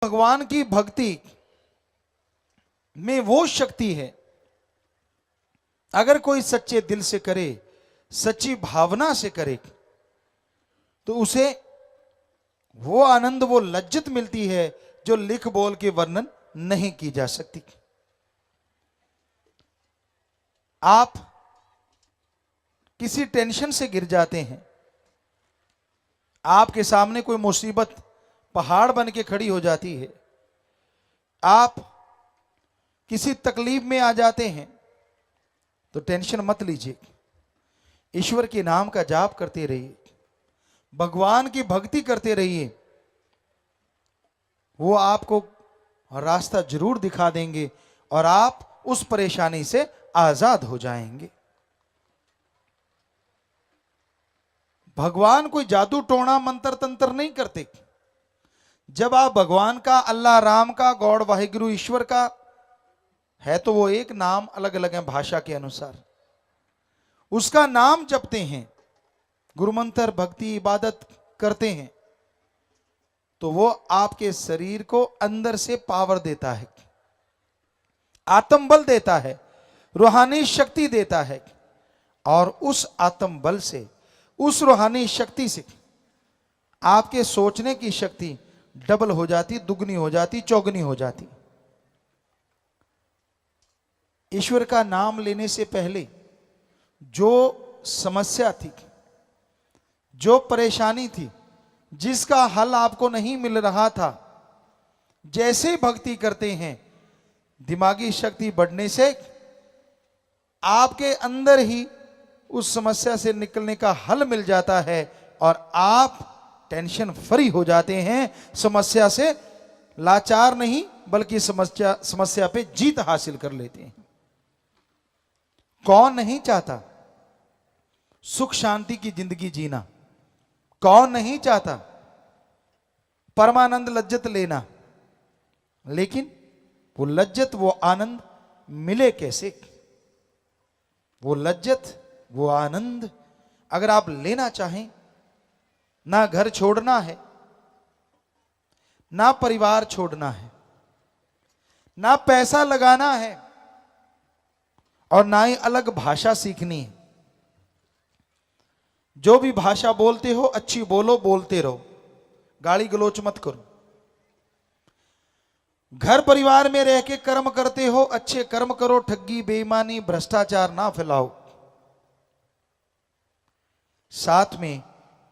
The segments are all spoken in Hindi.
भगवान की भक्ति में वो शक्ति है, अगर कोई सच्चे दिल से करे, सच्ची भावना से करे, तो उसे वो आनंद, वो लज्जत मिलती है जो लिख बोल के वर्णन नहीं की जा सकती। आप किसी टेंशन से गिर जाते हैं, आपके सामने कोई मुसीबत पहाड़ बन के खड़ी हो जाती है, आप किसी तकलीफ में आ जाते हैं, तो टेंशन मत लीजिए। ईश्वर के नाम का जाप करते रहिए, भगवान की भक्ति करते रहिए, वो आपको रास्ता जरूर दिखा देंगे और आप उस परेशानी से आजाद हो जाएंगे। भगवान कोई जादू टोना मंत्र तंत्र नहीं करते। जब आप भगवान का, अल्लाह राम का, गॉड वाहिगुरु ईश्वर का है, तो वो एक नाम अलग अलग है भाषा के अनुसार, उसका नाम जपते हैं, गुरु मंत्र भक्ति इबादत करते हैं, तो वो आपके शरीर को अंदर से पावर देता है, आत्मबल देता है, रूहानी शक्ति देता है। और उस आत्मबल से, उस रूहानी शक्ति से आपके सोचने की शक्ति डबल हो जाती, दुगनी हो जाती, चौगनी हो जाती। ईश्वर का नाम लेने से पहले जो समस्या थी, जो परेशानी थी, जिसका हल आपको नहीं मिल रहा था, जैसे भक्ति करते हैं, दिमागी शक्ति बढ़ने से आपके अंदर ही उस समस्या से निकलने का हल मिल जाता है और आप टेंशन फ्री हो जाते हैं। समस्या से लाचार नहीं, बल्कि समस्या पे जीत हासिल कर लेते हैं। कौन नहीं चाहता सुख शांति की जिंदगी जीना? कौन नहीं चाहता परमानंद लज्जत लेना? लेकिन वो लज्जत, वो आनंद मिले कैसे? वो लज्जत, वो आनंद अगर आप लेना चाहें, ना घर छोड़ना है, ना परिवार छोड़ना है, ना पैसा लगाना है, और ना ही अलग भाषा सीखनी है। जो भी भाषा बोलते हो अच्छी बोलो, बोलते रहो, गाली गलोच मत करो। घर परिवार में रह के कर्म करते हो, अच्छे कर्म करो, ठगी बेईमानी भ्रष्टाचार ना फैलाओ। साथ में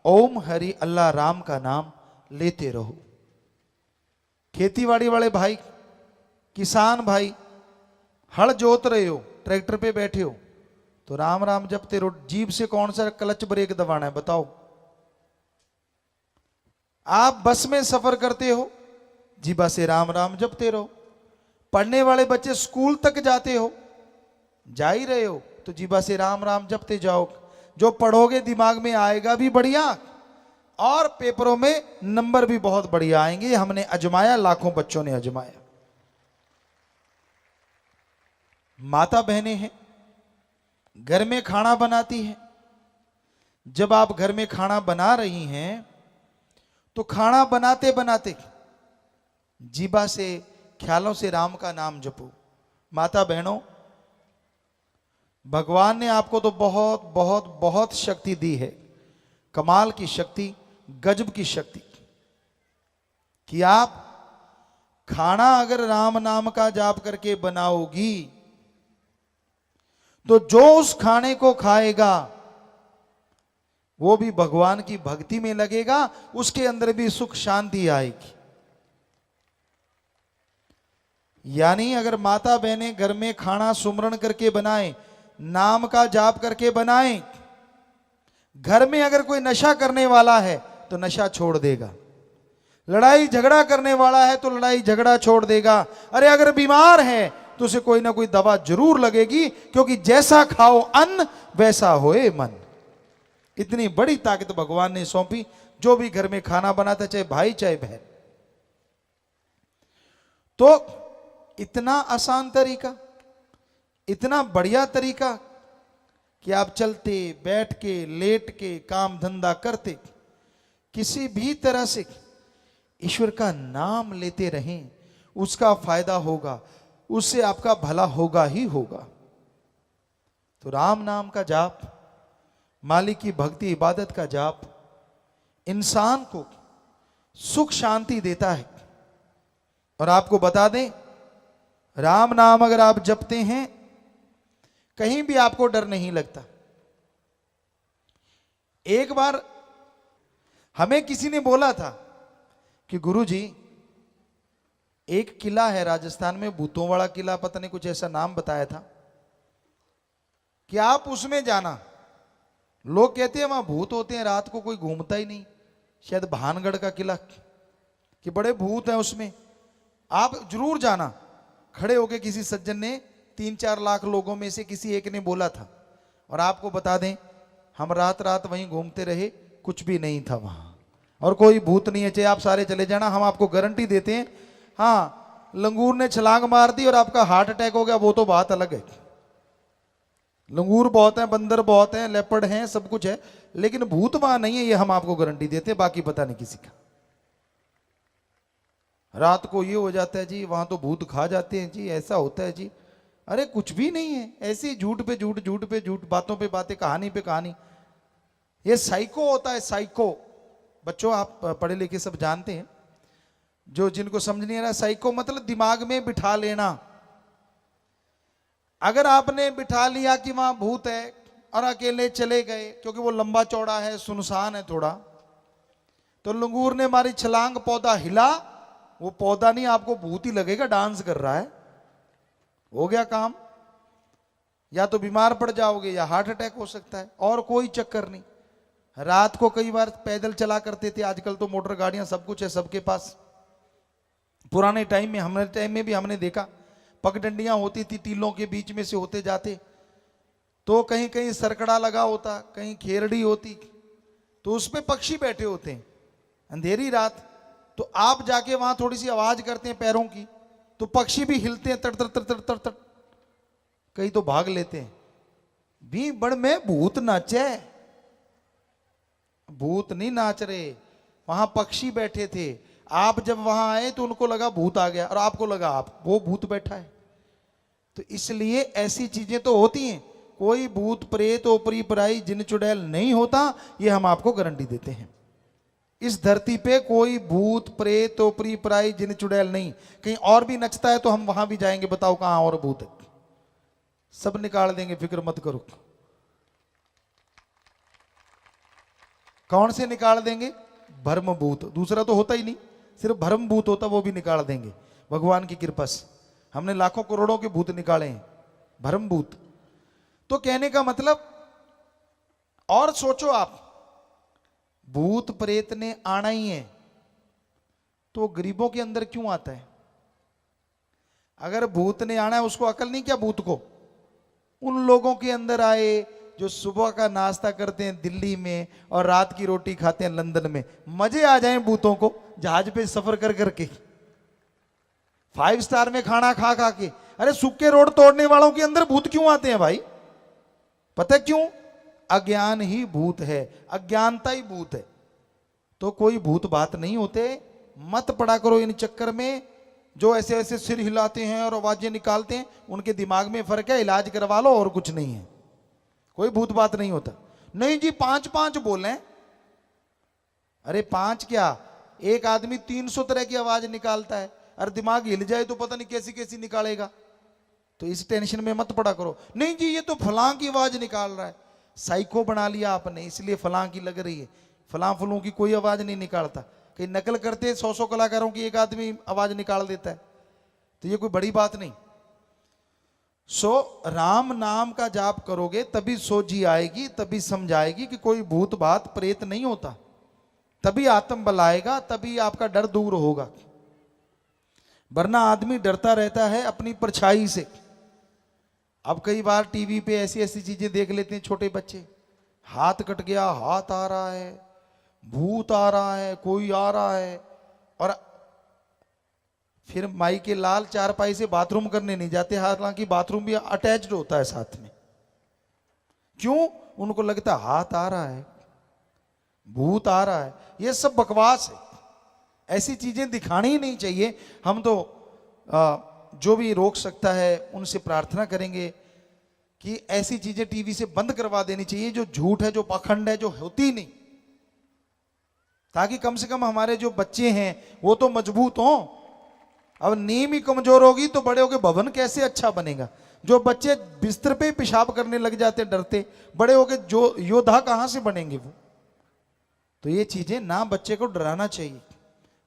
ओम हरि अल्लाह राम का नाम लेते रहो। खेतीबाड़ी वाले भाई, किसान भाई, हल जोत रहे हो, ट्रैक्टर पे बैठे हो, तो राम राम जपते रहो। जीभ से कौन सा क्लच ब्रेक दबाना है बताओ? आप बस में सफर करते हो, जीभा से राम राम जपते रहो। पढ़ने वाले बच्चे स्कूल तक जाते हो, जा ही रहे हो, तो जीभा से राम राम जपते जाओ। जो पढ़ोगे दिमाग में आएगा भी बढ़िया, और पेपरों में नंबर भी बहुत बढ़िया आएंगे। हमने अजमाया, लाखों बच्चों ने अजमाया। माता बहनें हैं, घर में खाना बनाती है। जब आप घर में खाना बना रही हैं, तो खाना बनाते बनाते जीभा से, ख्यालों से राम का नाम जपो। माता बहनों, भगवान ने आपको तो बहुत बहुत बहुत शक्ति दी है, कमाल की शक्ति, गजब की शक्ति, कि आप खाना अगर राम नाम का जाप करके बनाओगी, तो जो उस खाने को खाएगा वो भी भगवान की भक्ति में लगेगा, उसके अंदर भी सुख शांति आएगी। यानी अगर माता बहनें घर में खाना सुमरण करके बनाएं, नाम का जाप करके बनाएं, घर में अगर कोई नशा करने वाला है तो नशा छोड़ देगा, लड़ाई झगड़ा करने वाला है तो लड़ाई झगड़ा छोड़ देगा, अरे अगर बीमार है तो उसे कोई ना कोई दवा जरूर लगेगी, क्योंकि जैसा खाओ अन्न वैसा होए मन। इतनी बड़ी ताकत भगवान ने सौंपी। जो भी घर में खाना बनाता, चाहे भाई चाहे बहन, तो इतना आसान तरीका, इतना बढ़िया तरीका कि आप चलते, बैठ के, लेट के, काम धंधा करते, किसी भी तरह से ईश्वर का नाम लेते रहें, उसका फायदा होगा, उससे आपका भला होगा ही होगा। तो राम नाम का जाप, मालिक की भक्ति इबादत का जाप इंसान को सुख शांति देता है। और आपको बता दें, राम नाम अगर आप जपते हैं, कहीं भी आपको डर नहीं लगता। एक बार हमें किसी ने बोला था कि गुरुजी, एक किला है राजस्थान में, भूतों वाला किला, पता नहीं कुछ ऐसा नाम बताया था, कि आप उसमें जाना। लोग कहते हैं वहां भूत होते हैं, रात को कोई घूमता ही नहीं, शायद भानगढ़ का किला, कि बड़े भूत हैं उसमें, आप जरूर जाना। खड़े होके किसी सज्जन ने 3-4 लाख लोगों में से किसी एक ने बोला था। और आपको बता दें, हम रात रात वहीं घूमते रहे, कुछ भी नहीं था वहां, और कोई भूत नहीं है। चाहे आप सारे चले जाना, हम आपको गारंटी देते हैं। हाँ, लंगूर ने छलांग मार दी और आपका हार्ट अटैक हो गया, वो तो बात अलग है। लंगूर बहुत है, बंदर बहुत है, लेपर्ड हैं, सब कुछ है, लेकिन भूत वहां नहीं है, ये हम आपको गारंटी देते हैं। बाकी पता नहीं किसी का। रात को ये हो जाता है जी, वहां तो भूत खा जाते हैं जी, ऐसा होता है जी। अरे कुछ भी नहीं है, ऐसे ही झूठ पे झूठ, झूठ पे झूठ, बातों पे बातें, कहानी पे कहानी। ये साइको होता है, साइको। बच्चों, आप पढ़े लिखे सब जानते हैं, जो जिनको समझ नहीं आ रहा, साइको मतलब दिमाग में बिठा लेना। अगर आपने बिठा लिया कि वहां भूत है और अकेले चले गए, क्योंकि वो लंबा चौड़ा है, सुनसान है थोड़ा, तो लंगूर ने मारी छलांग, पौधा हिला, वो पौधा नहीं, आपको भूत ही लगेगा डांस कर रहा है, हो गया काम। या तो बीमार पड़ जाओगे या हार्ट अटैक हो सकता है, और कोई चक्कर नहीं। रात को कई बार पैदल चला करते थे, आजकल तो मोटर गाड़ियां सब कुछ है सबके पास। पुराने टाइम में, हमारे टाइम में भी हमने देखा, पगडंडियां होती थी, टीलों के बीच में से होते जाते, तो कहीं कहीं सरकड़ा लगा होता, कहीं खेरड़ी होती, तो उस पे पक्षी बैठे होते हैं। अंधेरी रात, तो आप जाके वहां थोड़ी सी आवाज करते हैं पैरों की, तो पक्षी भी हिलते हैं, तड़ तड़ तड़ तड़ तड़ तड़, कई तो भाग लेते हैं। भी बड़ में भूत नाचे, भूत नहीं नाच रहे, वहां पक्षी बैठे थे। आप जब वहां आए तो उनको लगा भूत आ गया, और आपको लगा आप वो भूत बैठा है। तो इसलिए ऐसी चीजें तो होती हैं, कोई भूत प्रेत ओपरी पराई जिन चुड़ैल नहीं होता, ये हम आपको गारंटी देते हैं। इस धरती पे कोई भूत प्रेत ओपरी पराई जिन चुड़ैल नहीं। कहीं और भी नचता है तो हम वहां भी जाएंगे, बताओ कहां और भूत है, सब निकाल देंगे, फिक्र मत करो। कौन से निकाल देंगे? भ्रम भूत, दूसरा तो होता ही नहीं, सिर्फ भ्रम भूत होता, वो भी निकाल देंगे भगवान की कृपा से। हमने लाखों करोड़ों के भूत निकाले हैं, भ्रम भूत। तो कहने का मतलब, और सोचो आप, भूत प्रेत ने आना ही है, तो गरीबों के अंदर क्यों आता है? अगर भूत ने आना है, उसको अकल नहीं क्या भूत को? उन लोगों के अंदर आए जो सुबह का नाश्ता करते हैं दिल्ली में और रात की रोटी खाते हैं लंदन में। मजे आ जाएं भूतों को जहाज पे सफर कर करके, 5 स्टार में खाना खा खा के। अरे सूखे रोड तोड़ने वालों के अंदर भूत क्यों आते हैं भाई? पता क्यों? अज्ञान ही भूत है, अज्ञानता ही भूत है। तो कोई भूत बात नहीं होते, मत पड़ा करो इन चक्कर में। जो ऐसे ऐसे सिर हिलाते हैं और आवाजें निकालते हैं, उनके दिमाग में फर्क है, इलाज करवा लो, और कुछ नहीं है। कोई भूत बात नहीं होता। नहीं जी 5-5 बोले, अरे 5 क्या, एक आदमी 300 तरह की आवाज निकालता है, और दिमाग हिल जाए तो पता नहीं कैसी कैसी निकालेगा। तो इस टेंशन में मत पड़ा करो। नहीं जी ये तो फलां की आवाज निकाल रहा है, साइको बना लिया आपने, इसलिए फलां की लग रही है। फलां फलूं की कोई आवाज नहीं निकालता। कहीं नकल करते 100-100 कलाकारों की एक आदमी आवाज निकाल देता है, तो ये कोई बड़ी बात नहीं। राम नाम का जाप करोगे तभी सोझी आएगी, तभी समझ आएगी कि कोई भूत बात प्रेत नहीं होता, तभी आत्म बल आएगा, तभी आपका डर दूर होगा। वरना आदमी डरता रहता है अपनी परछाई से। अब कई बार टीवी पे ऐसी ऐसी चीजें देख लेते हैं छोटे बच्चे, हाथ कट गया, हाथ आ रहा है, भूत आ रहा है, कोई आ रहा है, और फिर माई के लाल चारपाई से बाथरूम करने नहीं जाते, हालांकि बाथरूम भी अटैच्ड होता है साथ में। क्यों? उनको लगता है हाथ आ रहा है, भूत आ रहा है। ये सब बकवास है। ऐसी चीजें दिखानी ही नहीं चाहिए। हम तो जो भी रोक सकता है उनसे प्रार्थना करेंगे कि ऐसी चीजें टीवी से बंद करवा देनी चाहिए, जो झूठ है, जो पाखंड है, जो होती ही नहीं, ताकि कम से कम हमारे जो बच्चे हैं वो तो मजबूत हों। अब नींव ही कमजोर होगी तो बड़े होके भवन कैसे अच्छा बनेगा। जो बच्चे बिस्तर पे पेशाब करने लग जाते डरते, बड़े होके जो योद्धा कहां से बनेंगे वो। तो ये चीजें ना, बच्चे को डराना चाहिए,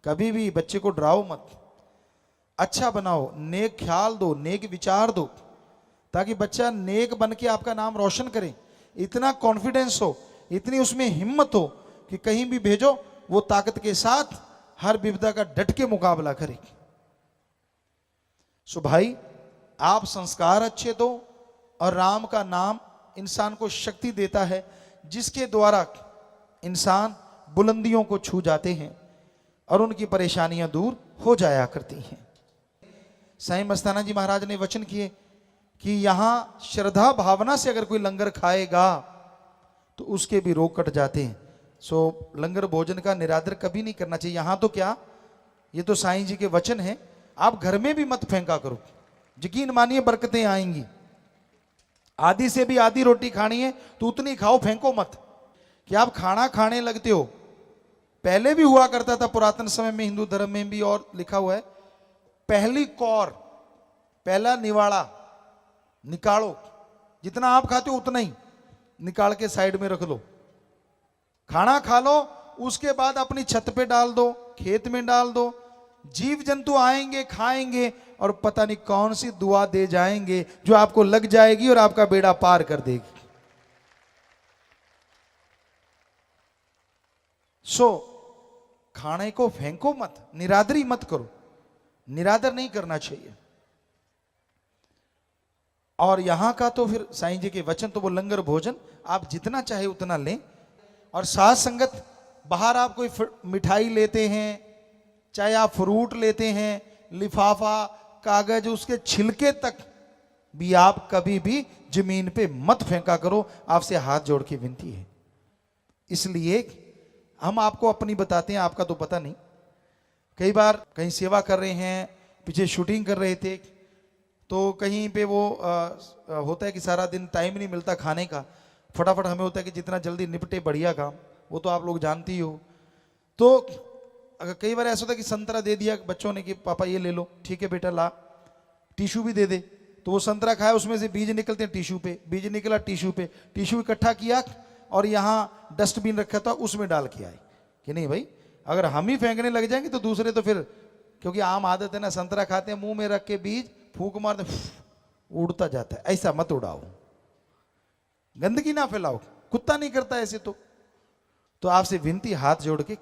कभी भी बच्चे को डराओ मत, अच्छा बनाओ, नेक ख्याल दो, नेक विचार दो, ताकि बच्चा नेक बन के आपका नाम रोशन करे। इतना कॉन्फिडेंस हो, इतनी उसमें हिम्मत हो कि कहीं भी भेजो वो ताकत के साथ हर विपदा का डट के मुकाबला करे। सो भाई, आप संस्कार अच्छे दो, और राम का नाम इंसान को शक्ति देता है, जिसके द्वारा इंसान बुलंदियों को छू जाते हैं और उनकी परेशानियां दूर हो जाया करती हैं। साईं मस्ताना जी महाराज ने वचन किए कि यहां श्रद्धा भावना से अगर कोई लंगर खाएगा तो उसके भी रोग कट जाते हैं। सो लंगर भोजन का निरादर कभी नहीं करना चाहिए। यहां तो क्या, ये तो साईं जी के वचन हैं, आप घर में भी मत फेंका करो, यकीन मानिए बरकतें आएंगी। आधी से भी आधी रोटी खानी है तो उतनी खाओ, फेंको मत। कि आप खाना खाने लगते हो, पहले भी हुआ करता था पुरातन समय में, हिंदू धर्म में भी, और लिखा हुआ है पहली कौर, पहला निवाड़ा निकालो, जितना आप खाते हो उतना ही निकाल के साइड में रख लो, खाना खा लो, उसके बाद अपनी छत पे डाल दो, खेत में डाल दो, जीव जंतु आएंगे खाएंगे और पता नहीं कौन सी दुआ दे जाएंगे जो आपको लग जाएगी और आपका बेड़ा पार कर देगी। सो खाने को फेंको मत, निरादरी मत करो, निरादर नहीं करना चाहिए। और यहां का तो फिर साईं जी के वचन, तो वो लंगर भोजन आप जितना चाहे उतना लें। और साथ संगत, बाहर आप कोई मिठाई लेते हैं, चाहे आप फ्रूट लेते हैं, लिफाफा, कागज, उसके छिलके तक भी आप कभी भी जमीन पे मत फेंका करो, आपसे हाथ जोड़ के विनती है। इसलिए हम आपको अपनी बताते हैं, आपका तो पता नहीं। कई बार कहीं सेवा कर रहे हैं, पीछे शूटिंग कर रहे थे, तो कहीं पे वो होता है कि सारा दिन टाइम नहीं मिलता खाने का, फटाफट हमें होता है कि जितना जल्दी निपटे बढ़िया काम, वो तो आप लोग जानती ही हो। तो अगर कई बार ऐसा होता है कि संतरा दे दिया बच्चों ने कि पापा ये ले लो, ठीक है बेटा ला, टिश्यू भी दे दे, तो वो संतरा खाया, उसमें से बीज निकलते हैं टिश्यू पे, बीज निकला टिश्यू पे, टिश्यू इकट्ठा किया और यहाँ डस्टबिन रखा था उसमें डाल के आए कि नहीं भाई, अगर हम ही फेंकने लग जाएंगे तो दूसरे तो फिर, क्योंकि आम आदत है ना, संतरा खाते हैं मुंह में रख के बीज फूंक मारते उड़ता जाता है, ऐसा मत उड़ाओ, गंदगी ना फैलाओ, कुत्ता नहीं करता ऐसे। तो आपसे विनती हाथ जोड़ के,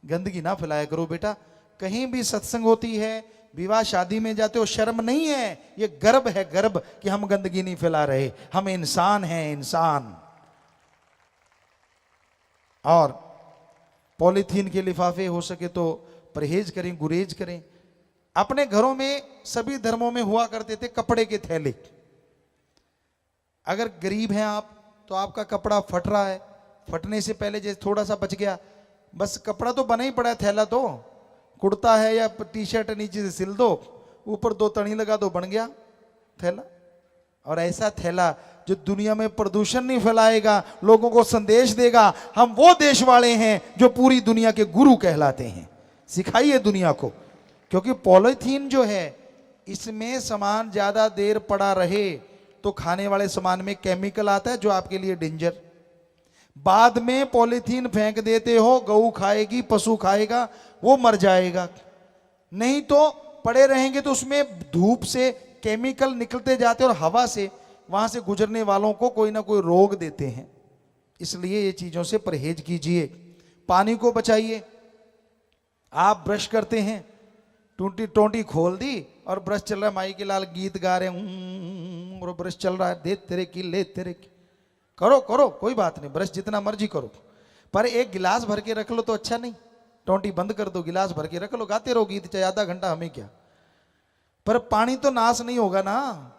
गंदगी ना फैलाया करो बेटा। कहीं भी सत्संग होती है, विवाह शादी में जाते हो, शर्म नहीं है, ये गर्व है, गर्व कि हम गंदगी नहीं फैला रहे, हम इंसान हैं, इंसान। और पॉलीथीन के लिफाफे हो सके तो परहेज करें, गुरेज करें। अपने घरों में सभी धर्मों में हुआ करते थे कपड़े के थैले। अगर गरीब हैं आप, तो आपका कपड़ा फट रहा है, फटने से पहले जैसे थोड़ा सा बच गया, बस कपड़ा तो बना ही पड़ा है, थैला तो कुर्ता है या टी शर्ट नीचे से सिल दो, ऊपर 2 तणी लगा दो, बन गया थैला। और ऐसा थैला जो दुनिया में प्रदूषण नहीं फैलाएगा, लोगों को संदेश देगा, हम वो देश वाले हैं जो पूरी दुनिया के गुरु कहलाते हैं। सिखाइए दुनिया को, क्योंकि पॉलीथीन जो है, इसमें सामान ज्यादा देर पड़ा रहे तो खाने वाले सामान में केमिकल आता है जो आपके लिए डेंजर। बाद में पॉलीथीन फेंक देते हो, गऊ खाएगी, पशु खाएगा, वो मर जाएगा। नहीं तो पड़े रहेंगे तो उसमें धूप से केमिकल निकलते जाते और हवा से वहां से गुजरने वालों को कोई ना कोई रोग देते हैं। इसलिए ये चीजों से परहेज कीजिए। पानी को बचाइए। आप ब्रश करते हैं, टोंटी खोल दी और ब्रश चल रहा है, माई के लाल गीत गा रहे हैं और ब्रश चल रहा है, दे तेरे की ले तेरे की, करो करो कोई बात नहीं, ब्रश जितना मर्जी करो, पर एक गिलास भर के रख लो तो अच्छा नहीं। टोंटी बंद कर दो, गिलास भर के रख लो, गाते रहो गीत चाहे आधा घंटा, हमें क्या, पर पानी तो नाश नहीं होगा ना।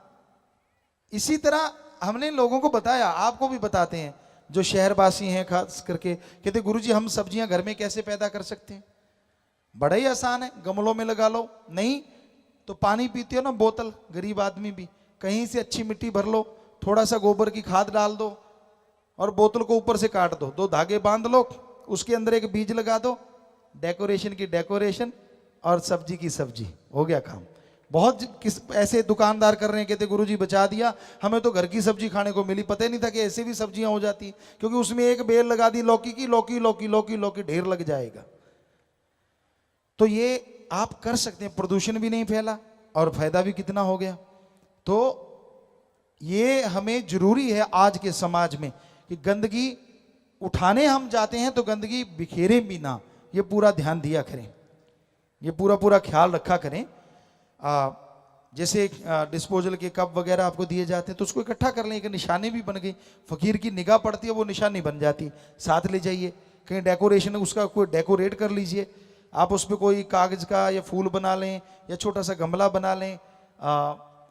इसी तरह हमने लोगों को बताया, आपको भी बताते हैं, जो शहरवासी हैं खास करके, कहते गुरुजी हम सब्जियां घर में कैसे पैदा कर सकते हैं। बड़ा ही आसान है, गमलों में लगा लो। नहीं तो पानी पीते हो ना बोतल, गरीब आदमी भी, कहीं से अच्छी मिट्टी भर लो, थोड़ा सा गोबर की खाद डाल दो और बोतल को ऊपर से काट दो, 2 धागे बांध लो, उसके अंदर एक बीज लगा दो, डेकोरेशन की डेकोरेशन और सब्जी की सब्जी, हो गया काम। बहुत किस ऐसे दुकानदार कर रहे हैं, कहते गुरुजी बचा दिया, हमें तो घर की सब्जी खाने को मिली, पता ही नहीं था कि ऐसे भी सब्जियां हो जाती, क्योंकि उसमें एक बेल लगा दी लौकी की, लौकी लौकी लौकी लौकी ढेर लग जाएगा। तो ये आप कर सकते हैं, प्रदूषण भी नहीं फैला और फायदा भी कितना हो गया। तो ये हमें जरूरी है आज के समाज में कि गंदगी उठाने हम जाते हैं तो गंदगी बिखेरे भी ना, ये पूरा ध्यान दिया करें, ये पूरा ख्याल रखा करें। जैसे डिस्पोजल के कप वगैरह आपको दिए जाते हैं तो उसको इकट्ठा कर लें, एक निशानी भी बन गई, फकीर की निगाह पड़ती है वो निशानी बन जाती, साथ ले जाइए। कहीं डेकोरेशन उसका कोई डेकोरेट कर लीजिए आप, उस पर कोई कागज का या फूल बना लें या छोटा सा गमला बना लें।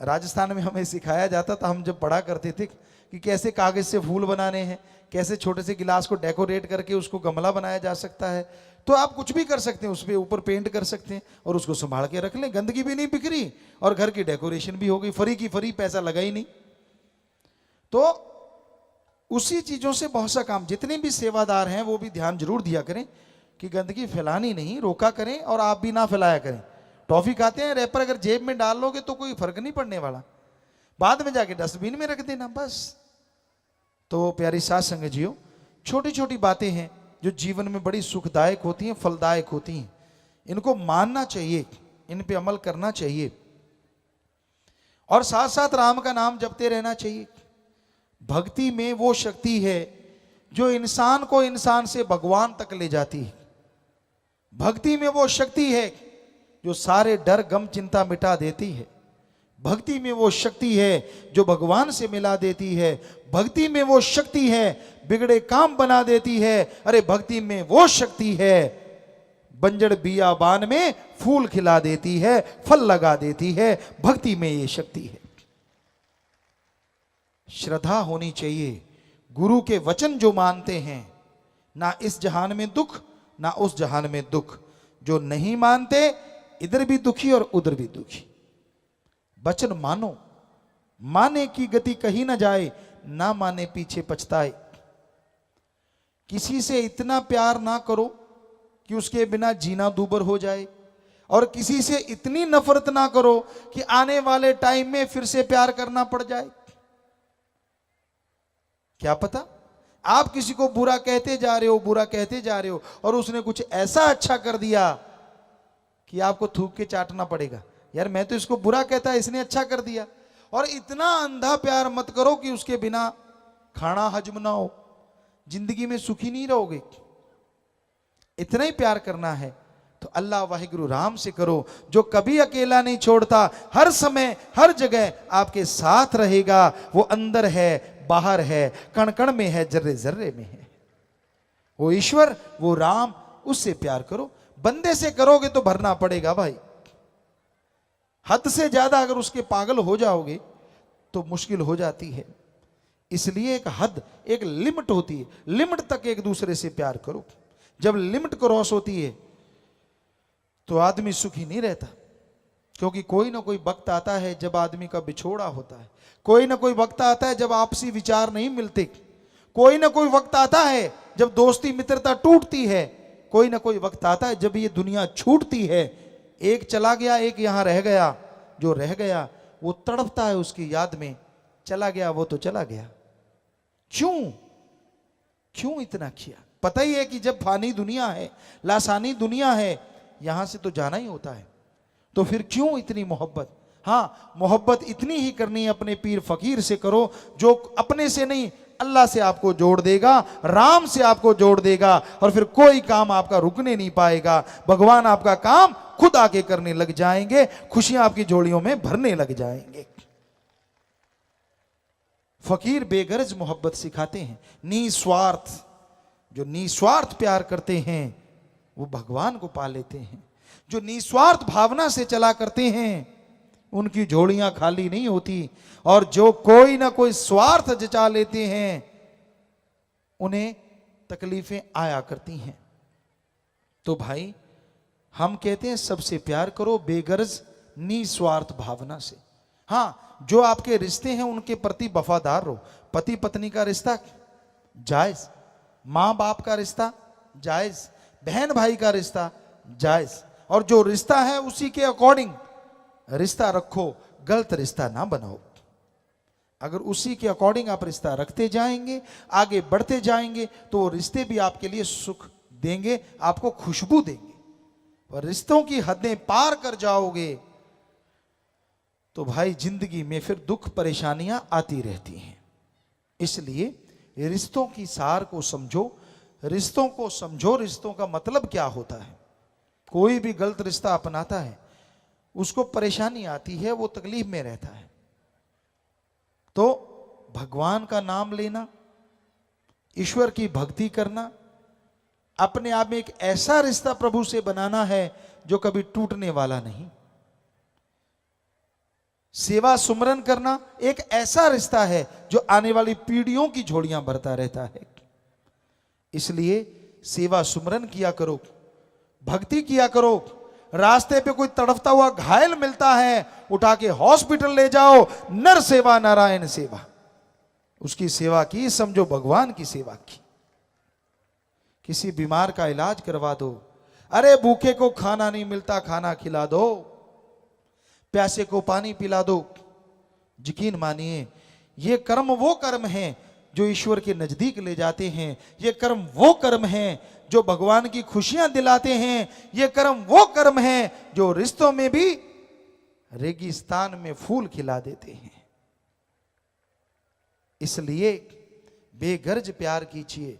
राजस्थान में हमें सिखाया जाता था, हम जब पढ़ा करते थे कि कैसे कागज से फूल बनाने हैं, कैसे छोटे से गिलास को डेकोरेट करके उसको गमला बनाया जा सकता है। तो आप कुछ भी कर सकते हैं, उस पर ऊपर पेंट कर सकते हैं और उसको संभाल के रख लें, गंदगी भी नहीं बिखरी और घर की डेकोरेशन भी हो गई, फ्री की फ्री, पैसा लगा ही नहीं। तो उसी चीजों से बहुत सा काम, जितने भी सेवादार हैं वो भी ध्यान जरूर दिया करें कि गंदगी फैलानी नहीं, रोका करें और आप भी ना फैलाया करें। टॉफी खाते हैं, रैपर अगर जेब में डाल लोगे तो कोई फर्क नहीं पड़ने वाला, बाद में जाके डस्टबिन में रख देना बस। तो प्यारी साथ संगत जियो, छोटी छोटी बातें हैं जो जीवन में बड़ी सुखदायक होती हैं, फलदायक होती हैं, इनको मानना चाहिए, इन पे अमल करना चाहिए और साथ साथ राम का नाम जपते रहना चाहिए। भक्ति में वो शक्ति है जो इंसान को इंसान से भगवान तक ले जाती है। भक्ति में वो शक्ति है जो सारे डर गम चिंता मिटा देती है। भक्ति में वो शक्ति है जो भगवान से मिला देती है। भक्ति में वो शक्ति है बिगड़े काम बना देती है। अरे भक्ति में वो शक्ति है बंजर बियाबान में फूल खिला देती है, फल लगा देती है। भक्ति में ये शक्ति है। श्रद्धा होनी चाहिए, गुरु के वचन जो मानते हैं, ना इस जहान में दुख ना उस जहान में दुख। जो नहीं मानते इधर भी दुखी और उधर भी दुखी। वचन मानो, माने की गति कहीं ना जाए, ना माने पीछे पछताए। किसी से इतना प्यार ना करो कि उसके बिना जीना दूभर हो जाए, और किसी से इतनी नफरत ना करो कि आने वाले टाइम में फिर से प्यार करना पड़ जाए। क्या पता आप किसी को बुरा कहते जा रहे हो, बुरा कहते जा रहे हो, और उसने कुछ ऐसा अच्छा कर दिया कि आपको थूक के चाटना पड़ेगा, यार मैं तो इसको बुरा कहता, इसने अच्छा कर दिया। और इतना अंधा प्यार मत करो कि उसके बिना खाना हजम ना हो, जिंदगी में सुखी नहीं रहोगे। इतना ही प्यार करना है तो अल्लाह वाहिगुरु राम से करो, जो कभी अकेला नहीं छोड़ता, हर समय हर जगह आपके साथ रहेगा। वो अंदर है, बाहर है, कण कण में है, जर्रे जर्रे में है। वो ईश्वर, वो राम, उससे प्यार करो। बंदे से करोगे तो भरना पड़ेगा भाई। हद से ज्यादा अगर उसके पागल हो जाओगे तो मुश्किल हो जाती है। इसलिए एक हद, एक लिमिट होती है, लिमिट तक एक दूसरे से प्यार करो। जब लिमिट क्रॉस होती है तो आदमी सुखी नहीं रहता, क्योंकि कोई ना कोई वक्त आता है जब आदमी का बिछोड़ा होता है, कोई ना कोई वक्त आता है जब आपसी विचार नहीं मिलते, कोई ना कोई वक्त आता है जब दोस्ती मित्रता टूटती है, कोई ना कोई वक्त आता है जब ये दुनिया छूटती है। एक चला गया, एक यहां रह गया। जो रह गया वो तड़पता है उसकी याद में, चला गया वो तो चला गया। क्यों इतना किया? पता ही है कि जब फानी दुनिया है, लासानी दुनिया है, यहां से तो जाना ही होता है, तो फिर क्यों इतनी मोहब्बत? हाँ, मोहब्बत इतनी ही करनी है अपने पीर फकीर से करो, जो अपने से नहीं अल्लाह से आपको जोड़ देगा, राम से आपको जोड़ देगा, और फिर कोई काम आपका रुकने नहीं पाएगा। भगवान आपका काम खुद आके करने लग जाएंगे, खुशियां आपकी झोलियों में भरने लग जाएंगे। फकीर बेगरज मोहब्बत सिखाते हैं, निस्वार्थ। जो निस्वार्थ प्यार करते हैं वो भगवान को पा लेते हैं। जो निस्वार्थ भावना से चला करते हैं उनकी झोलियां खाली नहीं होती, और जो कोई ना कोई स्वार्थ जचा लेते हैं उन्हें तकलीफें आया करती हैं। तो भाई हम कहते हैं सबसे प्यार करो बेगर्ज निस्वार्थ भावना से। हाँ, जो आपके रिश्ते हैं उनके प्रति वफादार रहो। पति पत्नी का रिश्ता जायज, माँ बाप का रिश्ता जायज, बहन भाई का रिश्ता जायज, और जो रिश्ता है उसी के अकॉर्डिंग रिश्ता रखो, गलत रिश्ता ना बनाओ। अगर उसी के अकॉर्डिंग आप रिश्ता रखते जाएंगे, आगे बढ़ते जाएंगे, तो वो रिश्ते भी आपके लिए सुख देंगे, आपको खुशबू देंगे। और रिश्तों की हदें पार कर जाओगे तो भाई जिंदगी में फिर दुख परेशानियां आती रहती हैं। इसलिए रिश्तों की सार को समझो, रिश्तों को समझो, रिश्तों का मतलब क्या होता है। कोई भी गलत रिश्ता अपनाता है उसको परेशानी आती है, वो तकलीफ में रहता है। तो भगवान का नाम लेना, ईश्वर की भक्ति करना, अपने आप में एक ऐसा रिश्ता प्रभु से बनाना है जो कभी टूटने वाला नहीं। सेवा सुमरन करना एक ऐसा रिश्ता है जो आने वाली पीढ़ियों की झोलियां भरता रहता है। इसलिए सेवा सुमरन किया करो, भक्ति किया करो। रास्ते पे कोई तड़पता हुआ घायल मिलता है, उठा के हॉस्पिटल ले जाओ, नर सेवा नारायण सेवा, उसकी सेवा की समझो भगवान की सेवा की। किसी बीमार का इलाज करवा दो। अरे भूखे को खाना नहीं मिलता, खाना खिला दो, प्यासे को पानी पिला दो। यकीन मानिए ये कर्म वो कर्म हैं जो ईश्वर के नजदीक ले जाते हैं। ये कर्म वो कर्म हैं जो भगवान की खुशियां दिलाते हैं। ये कर्म वो कर्म हैं जो रिश्तों में भी रेगिस्तान में फूल खिला देते हैं। इसलिए बेगर्ज प्यार कीजिए,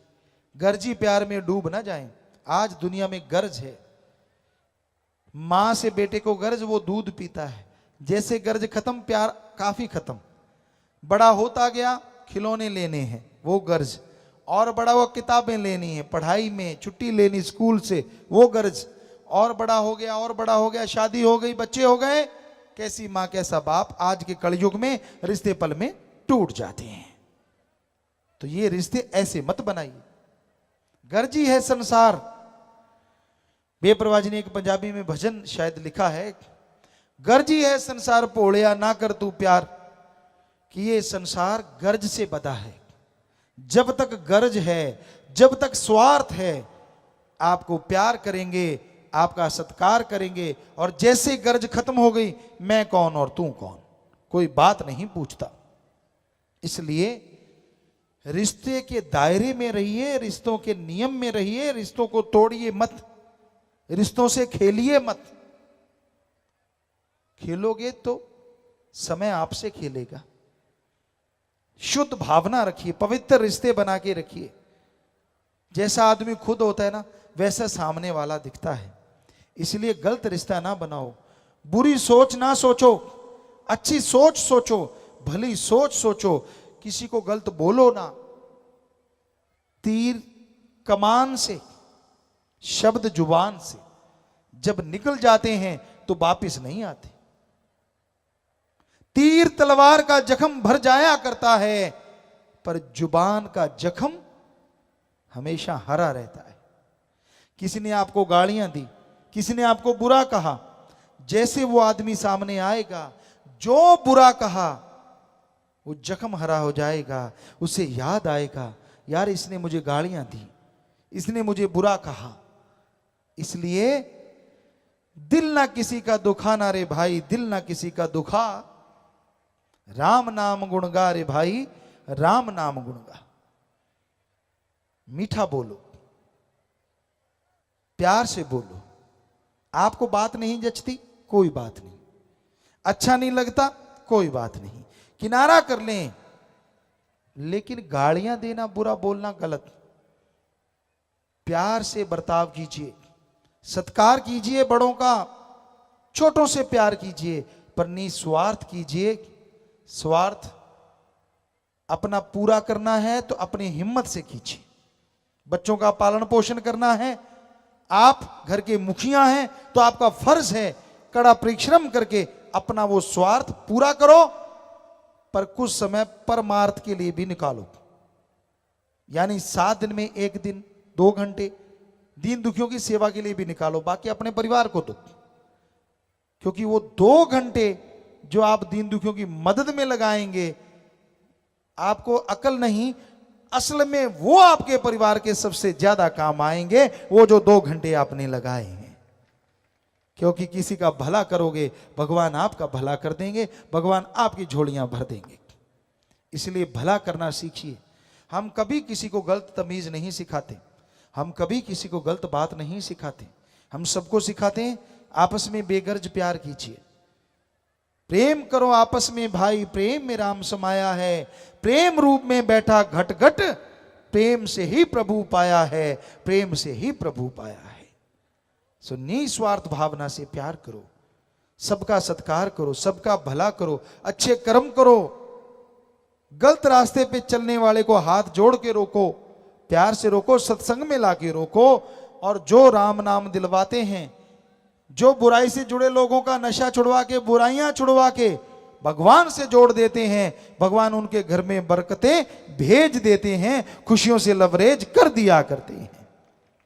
गर्जी प्यार में डूब ना जाएं। आज दुनिया में गर्ज है, मां से बेटे को गर्ज, वो दूध पीता है। जैसे गर्ज खत्म, प्यार काफी खत्म। बड़ा होता गया, खिलौने लेने हैं, वो गर्ज। और बड़ा हुआ किताबें लेनी है, पढ़ाई में छुट्टी लेनी स्कूल से, वो गर्ज। और बड़ा हो गया, और बड़ा हो गया, शादी हो गई, बच्चे हो गए, कैसी मां कैसा बाप। आज के कलयुग में रिश्ते पल में टूट जाते हैं। तो ये रिश्ते ऐसे मत बनाइए। गर्जी है संसार। बेपरवाह जी ने एक पंजाबी में भजन शायद लिखा है, गर्जी है संसार भोलिया ना कर तू प्यार, कि ये संसार गर्ज से बधा है। जब तक गर्ज है, जब तक स्वार्थ है, आपको प्यार करेंगे, आपका सत्कार करेंगे, और जैसे गर्ज खत्म हो गई, मैं कौन और तू कौन, कोई बात नहीं पूछता। इसलिए रिश्ते के दायरे में रहिए, रिश्तों के नियम में रहिए, रिश्तों को तोड़िए मत, रिश्तों से खेलिए मत। खेलोगे तो समय आपसे खेलेगा। शुद्ध भावना रखिए, पवित्र रिश्ते बना के रखिए। जैसा आदमी खुद होता है ना, वैसा सामने वाला दिखता है। इसलिए गलत रिश्ता ना बनाओ, बुरी सोच ना सोचो, अच्छी सोच सोचो, भली सोच सोचो। किसी को गलत बोलो ना। तीर कमान से, शब्द जुबान से जब निकल जाते हैं तो वापिस नहीं आते। तीर तलवार का जख्म भर जाया करता है, पर जुबान का जख्म हमेशा हरा रहता है। किसी ने आपको गालियां दी, किसी ने आपको बुरा कहा, जैसे वो आदमी सामने आएगा, जो बुरा कहा वो जख्म हरा हो जाएगा। उसे याद आएगा, यार इसने मुझे गालियां दी, इसने मुझे बुरा कहा। इसलिए दिल ना किसी का दुखाना रे भाई, दिल ना किसी का दुखा, राम नाम गुण गा रे भाई, राम नाम गुण गा। मीठा बोलो, प्यार से बोलो। आपको बात नहीं जचती, कोई बात नहीं। अच्छा नहीं लगता, कोई बात नहीं, किनारा कर लें। लेकिन गालियां देना, बुरा बोलना गलत। प्यार से बर्ताव कीजिए, सत्कार कीजिए बड़ों का, छोटों से प्यार कीजिए, पर निस्वार्थ कीजिए। स्वार्थ अपना पूरा करना है तो अपनी हिम्मत से कीजिए। बच्चों का पालन पोषण करना है, आप घर के मुखिया हैं तो आपका फर्ज है कड़ा परिश्रम करके अपना वो स्वार्थ पूरा करो, पर कुछ समय परमार्थ के लिए भी निकालो। यानी 7 दिन में 1 दिन 2 घंटे दीन दुखियों की सेवा के लिए भी निकालो, बाकी अपने परिवार को दो। क्योंकि वो 2 घंटे जो आप दीन दुखियों की मदद में लगाएंगे, आपको अकल नहीं, असल में वो आपके परिवार के सबसे ज्यादा काम आएंगे, वो जो 2 घंटे आपने लगाए हैं। क्योंकि किसी का भला करोगे, भगवान आपका भला कर देंगे, भगवान आपकी झोलियां भर देंगे। इसलिए भला करना सीखिए। हम कभी किसी को गलत तमीज नहीं सिखाते, हम कभी किसी को गलत बात नहीं सिखाते। हम सबको सिखाते हैं आपस में बेगर्ज प्यार कीजिए, प्रेम करो आपस में भाई, प्रेम में राम समाया है, प्रेम रूप में बैठा घट घट, प्रेम से ही प्रभु पाया है, प्रेम से ही प्रभु पाया है। सो निस्वार्थ भावना से प्यार करो, सबका सत्कार करो, सबका भला करो, अच्छे कर्म करो। गलत रास्ते पे चलने वाले को हाथ जोड़ के रोको, प्यार से रोको, सत्संग में लाके रोको। और जो राम नाम दिलवाते हैं, जो बुराई से जुड़े लोगों का नशा छुड़वा के, बुराइयां छुड़वा के भगवान से जोड़ देते हैं, भगवान उनके घर में बरकतें भेज देते हैं, खुशियों से लवरेज कर दिया करते हैं।